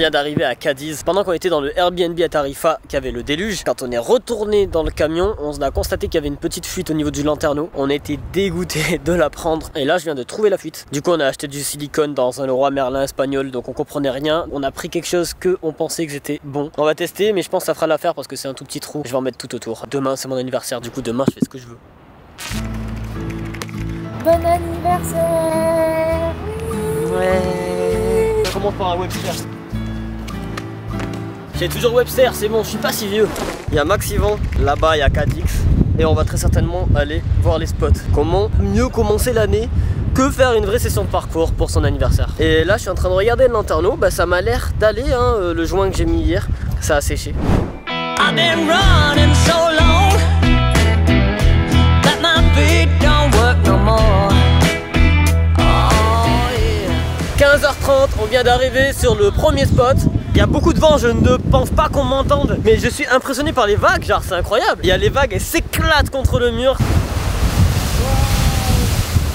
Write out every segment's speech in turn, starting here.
vient d'arriver à Cadiz. Pendant qu'on était dans le Airbnb à Tarifa, qui avait le déluge, quand on est retourné dans le camion, on a constaté qu'il y avait une petite fuite au niveau du lanterneau. On était dégoûté de la prendre. Et là, je viens de trouver la fuite. Du coup, on a acheté du silicone dans un Leroy Merlin espagnol, donc on comprenait rien. On a pris quelque chose que on pensait que c'était bon. On va tester, mais je pense que ça fera l'affaire parce que c'est un tout petit trou. Je vais en mettre tout autour. Demain, c'est mon anniversaire. Du coup, demain, je fais ce que je veux. Bon anniversaire. Ouais. On commence par un Webster. J'ai toujours Webster, c'est bon, je suis pas si vieux. Il y a Max Yvan, là-bas il y a Cadix. Et on va très certainement aller voir les spots. Comment mieux commencer l'année que faire une vraie session de parcours pour son anniversaire. Et là je suis en train de regarder le lanterneau, bah ça m'a l'air d'aller, hein, le joint que j'ai mis hier, ça a séché. I've been running so long that my feet don't work no more. 15h30, on vient d'arriver sur le premier spot. Il y a beaucoup de vent, je ne pense pas qu'on m'entende, mais je suis impressionné par les vagues, genre c'est incroyable. Il y a les vagues, elles s'éclatent contre le mur.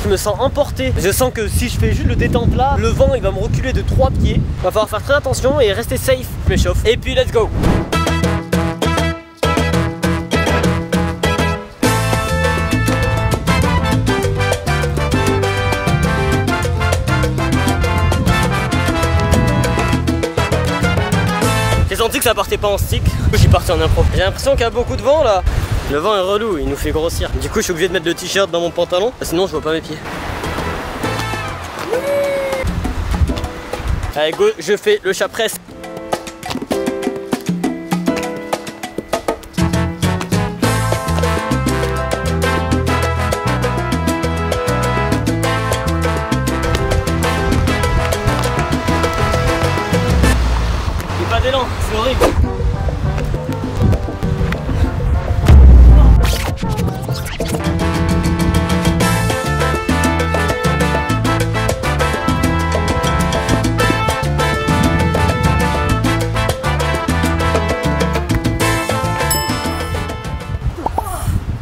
Je me sens emporté. Je sens que si je fais juste le détente là, le vent il va me reculer de 3 pieds. Il va falloir faire très attention et rester safe. Je m'échauffe. Et puis let's go. J'ai senti que ça partait pas en stick, du coup je suis parti en impro. J'ai l'impression qu'il y a beaucoup de vent là. Le vent est relou, il nous fait grossir. Du coup je suis obligé de mettre le t-shirt dans mon pantalon, sinon je vois pas mes pieds. Allez go, je fais le chat presse. Pas d'élan, c'est horrible.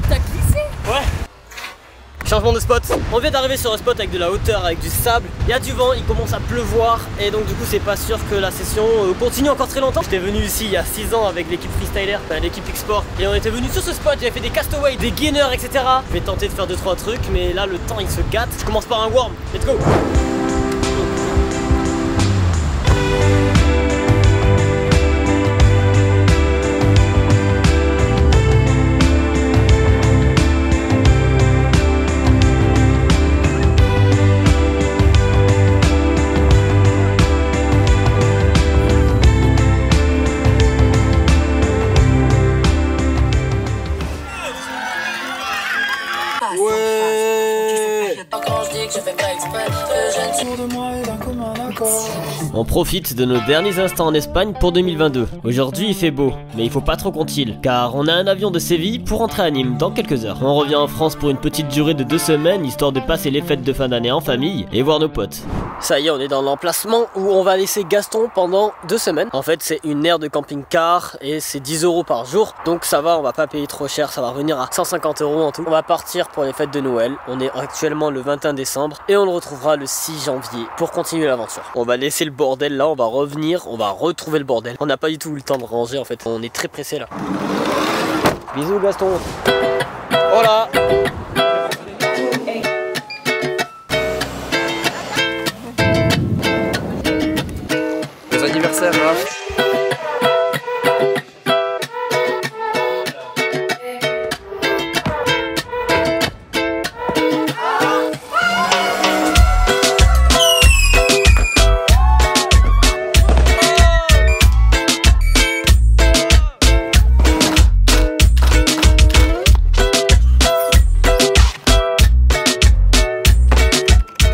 T'as glissé? Ouais. Changement de spot. On vient d'arriver sur un spot avec de la hauteur, avec du sable. Il y a du vent, il commence à pleuvoir. Et donc du coup c'est pas sûr que la session continue encore très longtemps. J'étais venu ici il y a 6 ans avec l'équipe freestyler, l'équipe X-Sport. Et on était venu sur ce spot, j'avais fait des castaways, des gainers, etc. Je vais tenter de faire 2-3 trucs, mais là le temps il se gâte. Je commence par un worm, let's go. On profite de nos derniers instants en Espagne pour 2022. Aujourd'hui il fait beau, mais il faut pas trop compter, car on a un avion de Séville pour rentrer à Nîmes dans quelques heures. On revient en France pour une petite durée de 2 semaines, histoire de passer les fêtes de fin d'année en famille et voir nos potes. Ça y est, on est dans l'emplacement où on va laisser Gaston pendant 2 semaines. En fait c'est une aire de camping-car et c'est 10 € par jour, donc ça va, on va pas payer trop cher, ça va revenir à 150 € en tout. On va partir pour les fêtes de Noël, on est actuellement le 21 décembre et on le retrouvera le 6 janvier pour continuer l'aventure. On va laisser le bordel là, on va revenir, on va retrouver le bordel. On n'a pas du tout eu le temps de ranger en fait, on est très pressé là. Bisous Gaston. Oh là. Bon anniversaire là.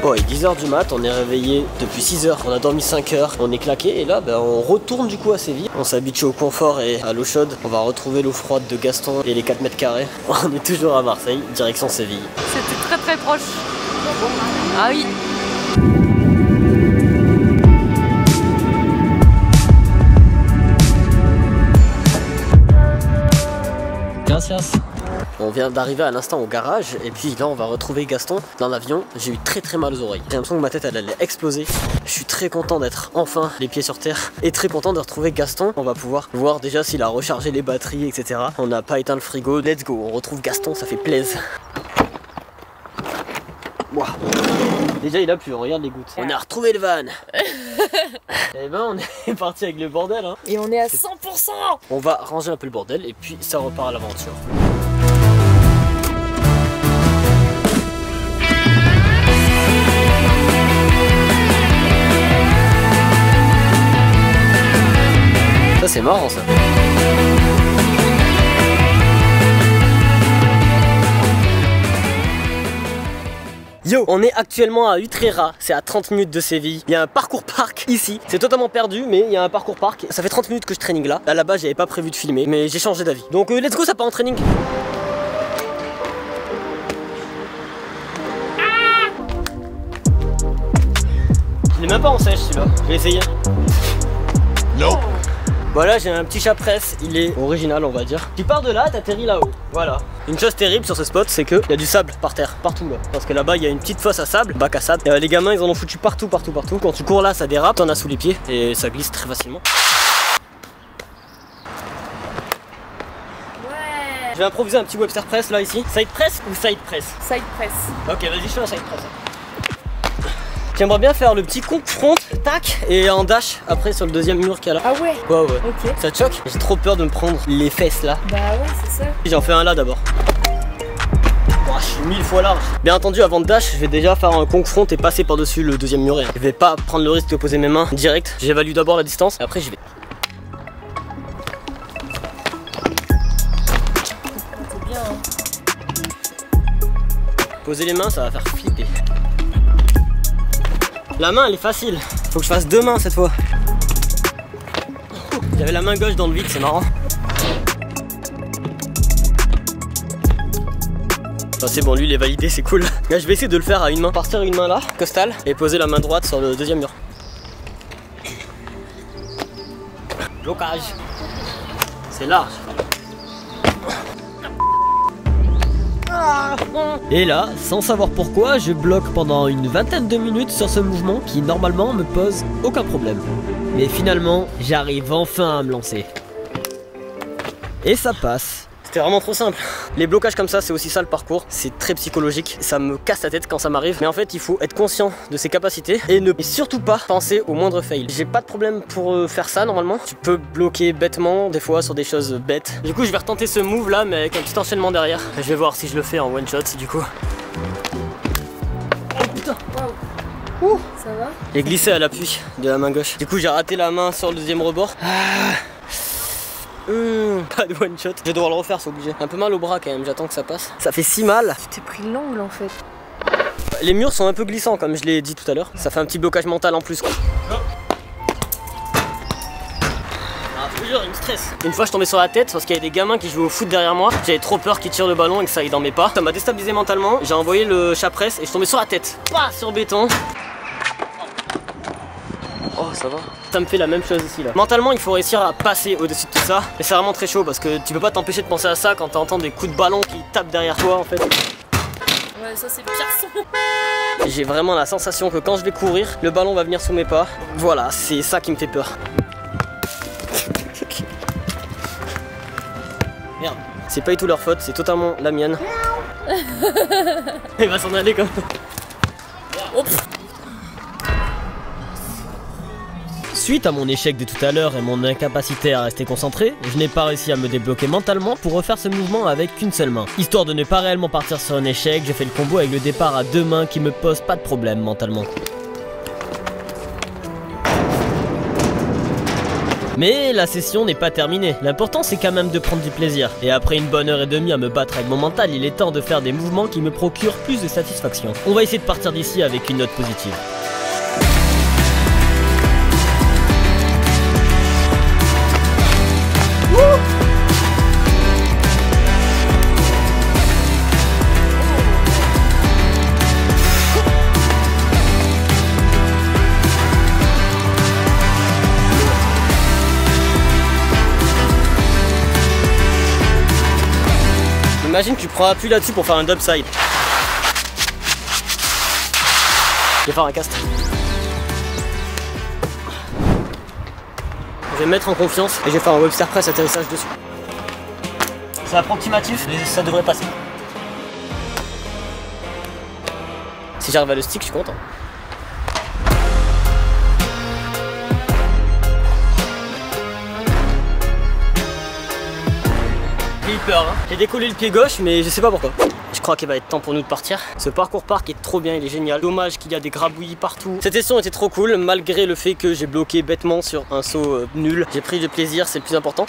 Bon, il est 10h du mat, on est réveillé depuis 6h, on a dormi 5 heures, on est claqué et là on retourne du coup à Séville. On s'habitue au confort et à l'eau chaude, on va retrouver l'eau froide de Gaston et les 4 mètres carrés. On est toujours à Marseille, direction Séville. C'était très très proche. Ah oui. Gracias. On vient d'arriver à l'instant au garage et puis là on va retrouver Gaston dans l'avion. J'ai eu très mal aux oreilles. J'ai l'impression que ma tête elle allait exploser. Je suis très content d'être enfin les pieds sur terre et très content de retrouver Gaston. On va pouvoir voir déjà s'il a rechargé les batteries, etc. On n'a pas éteint le frigo. Let's go, on retrouve Gaston, ça fait plaisir. Wow. Déjà il a plu, regarde les gouttes. On a retrouvé le van. Et ben on est parti avec le bordel hein. Et on est à 100%. On va ranger un peu le bordel et puis ça repart à l'aventure. Ça c'est marrant ça. Yo, on est actuellement à Utrera, c'est à 30 minutes de Séville. Il y a un parcours parc ici, c'est totalement perdu mais il y a un parcours parc. Ça fait 30 minutes que je training là. À la base j'avais pas prévu de filmer mais j'ai changé d'avis. Donc let's go, ça part en training. Je l'ai même pas en sèche celui-là, je vais essayer. Non. Voilà, j'ai un petit chat presse, il est original on va dire. Tu pars de là, t'atterris là-haut. Voilà. Une chose terrible sur ce spot, c'est qu'il y a du sable par terre, partout là. Parce que là-bas, il y a une petite fosse à sable, bac à sable. Et les gamins, ils en ont foutu partout. Quand tu cours là, ça dérape, t'en as sous les pieds et ça glisse très facilement. Ouais. Je vais improviser un petit Webster press là ici. Side press ou side press? Side press. Ok, vas-y, je fais un side press. J'aimerais bien faire le petit confront, tac, et en dash après sur le deuxième mur qu'il y a là. Ah ouais. Ouais. Ok. Ça te choque? J'ai trop peur de me prendre les fesses là. Bah ouais, c'est ça. J'en fais un là d'abord. Oh, je suis 1000 fois large. Bien entendu, avant de dash, je vais déjà faire un confront et passer par-dessus le deuxième muret. Je vais pas prendre le risque de poser mes mains direct. J'évalue d'abord la distance et après j'y vais. C'est bien hein. Poser les mains, ça va faire flipper. La main elle est facile, faut que je fasse deux mains cette fois. J'avais la main gauche dans le vide, c'est marrant. Enfin, c'est bon, lui il est validé, c'est cool. Là je vais essayer de le faire à une main. Partir une main là, costal, et poser la main droite sur le deuxième mur. Blocage. C'est large. Et là, sans savoir pourquoi, je bloque pendant une vingtaine de minutes sur ce mouvement qui normalement me pose aucun problème. Mais finalement, j'arrive enfin à me lancer. Et ça passe. C'était vraiment trop simple. Les blocages comme ça, c'est aussi ça le parcours. C'est très psychologique. Ça me casse la tête quand ça m'arrive. Mais en fait, il faut être conscient de ses capacités et ne surtout pas penser au moindre fail. J'ai pas de problème pour faire ça normalement. Tu peux bloquer bêtement, des fois sur des choses bêtes. Du coup, je vais retenter ce move là, mais avec un petit enchaînement derrière. Je vais voir si je le fais en one shot du coup. Oh putain. Ouh. Ça va? J'ai glissé à l'appui de la main gauche. Du coup, j'ai raté la main sur le deuxième rebord. Pas de one shot. Je vais devoir le refaire, c'est obligé. Un peu mal au bras quand même, j'attends que ça passe. Ça fait si mal. Tu t'es pris l'angle en fait. Les murs sont un peu glissants comme je l'ai dit tout à l'heure. Ça fait un petit blocage mental en plus quoi. Il me stresse. Une fois je tombais sur la tête parce qu'il y avait des gamins qui jouaient au foot derrière moi. J'avais trop peur qu'ils tirent le ballon et que ça aille dans mes pas. Ça m'a déstabilisé mentalement. J'ai envoyé le chat presse et je suis tombé sur la tête. Pas sur béton. Oh ça va. Ça me fait la même chose ici là. Mentalement il faut réussir à passer au-dessus de tout ça. Et c'est vraiment très chaud parce que tu peux pas t'empêcher de penser à ça quand t'entends des coups de ballon qui tapent derrière toi en fait. Ouais ça c'est le pire son. J'ai vraiment la sensation que quand je vais courir, le ballon va venir sous mes pas. Voilà, c'est ça qui me fait peur. Merde, c'est pas du tout leur faute, c'est totalement la mienne. Il va s'en aller comme ça. Suite à mon échec de tout à l'heure et mon incapacité à rester concentré, je n'ai pas réussi à me débloquer mentalement pour refaire ce mouvement avec qu'une seule main. Histoire de ne pas réellement partir sur un échec, j'ai fait le combo avec le départ à deux mains qui me pose pas de problème mentalement. Mais la session n'est pas terminée, l'important c'est quand même de prendre du plaisir. Et après une bonne heure et demie à me battre avec mon mental, il est temps de faire des mouvements qui me procurent plus de satisfaction. On va essayer de partir d'ici avec une note positive. Imagine tu prends appui là-dessus pour faire un dubside. Je vais faire un cast. Je vais me mettre en confiance et je vais faire un Webster Press atterrissage dessus. C'est approximatif, mais ça devrait passer. Si j'arrive à le stick, je suis content. J'ai eu peur, hein. J'ai décollé le pied gauche, mais je sais pas pourquoi. Je crois qu'il va être temps pour nous de partir. Ce parcours parc est trop bien, il est génial. Dommage qu'il y a des grabouillis partout. Cette session était trop cool, malgré le fait que j'ai bloqué bêtement sur un saut nul. J'ai pris du plaisir, c'est le plus important.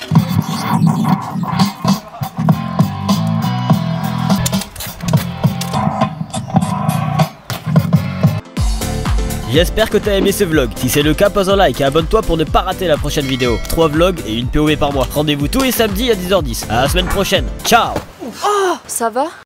J'espère que t'as aimé ce vlog. Si c'est le cas, pose un like et abonne-toi pour ne pas rater la prochaine vidéo. 3 vlogs et une POV par mois. Rendez-vous tous les samedis à 10h10. À la semaine prochaine. Ciao. Oh, ça va?